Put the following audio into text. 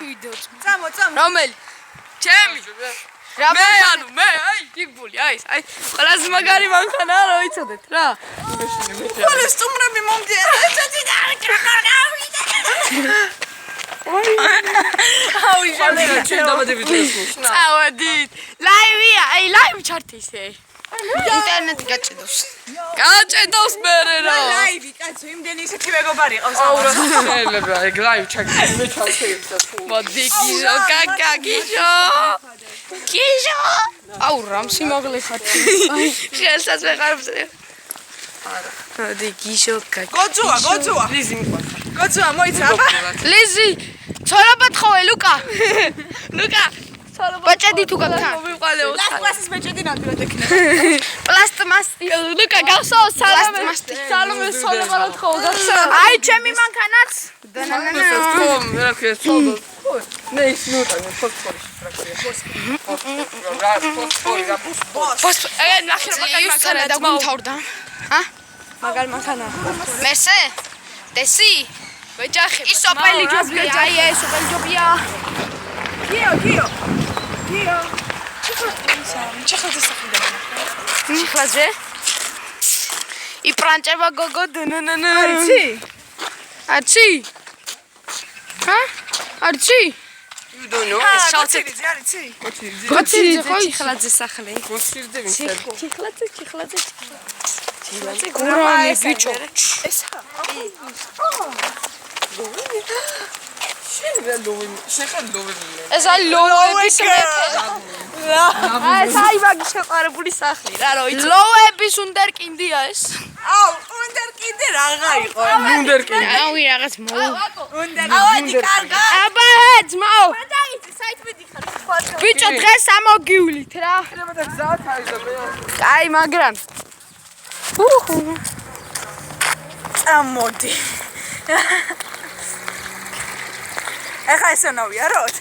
ვიდეოც. წამო. რომელი? ჩემი. მე აი გიგბული აი ყველაზე მაგარი მანქანა რა ვიცოდეთ რა. ხოლო სტუმრები მომდიან. წავედით. ლაივია, აი ლაივი ჩართე ისე. ინტერნეტი გაჭედავს. გაჭედავს მერე რა. ლაივი კაცო, იმდენი ისეთი მეგობარი ყავს. შეიძლება ეგ ლაივ ჩაგდები მე ჩავშევიდა თუ. მოდი გიჟო, კაკა გიჟო. გიჟო. აუ რამ სიმაღლე ხარ. ხელსაც ვეყარებსე. მოდი გიჟო, კაკა. გოძუა. ლიზი მიყვარს. გოძუა მოიცა. ლიზი, ცოლობად ხოვე ლუკა. ლუკა. ბაჭედი თუ გაქა. მოვიყალე პლასტმასის ბეჭედი ნამდვილად ექნება. პლასტმასი. ლუკა გავსო სალომე. სალომე ცოლობად ხოვე გახსა. აი ჩემი მანქანაც. რა ქვია ცოლო. მე ის ნუტანი ფოსფორი რა ქვია. ფოსფორი რა ფოსფორი. აი ნახე რა მაგარი მანქანა დაგუნთავდა. ჰა? მაგარ მანქანა. მესე? დესი? ვეჯახე. ის სოფელი ჯობია. აი ეს სოფელი ჯობია. გიო. ჩეხლაძე საქმედა. ჩეხლაძე? იპრანჭება გოგო დნნნ. არჩი? ჰა? არჩი? You don't know. შავცელიძე არიცი? გოციძე ხო ჩეხლაძე სახლი. გოციძე ვინცე? ჩეხლაძე. გურამი ბიჭო. ესა. ეს აი ლოების მეფე. აი საიმაგი შეყარებული სახლი რა რო იცი. ლოების უნდერკინდია ეს. აუ, უნდერკინდი რაღა იყო. უნდერკინდი. აუი რაღაც მოუ. უნდერკინდი კარგა. აბა ძმაო. გადაიცი, საით მიდიხარ? ბიჭო დღეს ამოგივლით რა. შეიძლება და გზად არის და მე. აი მაგრამ. წამოდი. ეხა ესა ნავიაროთ?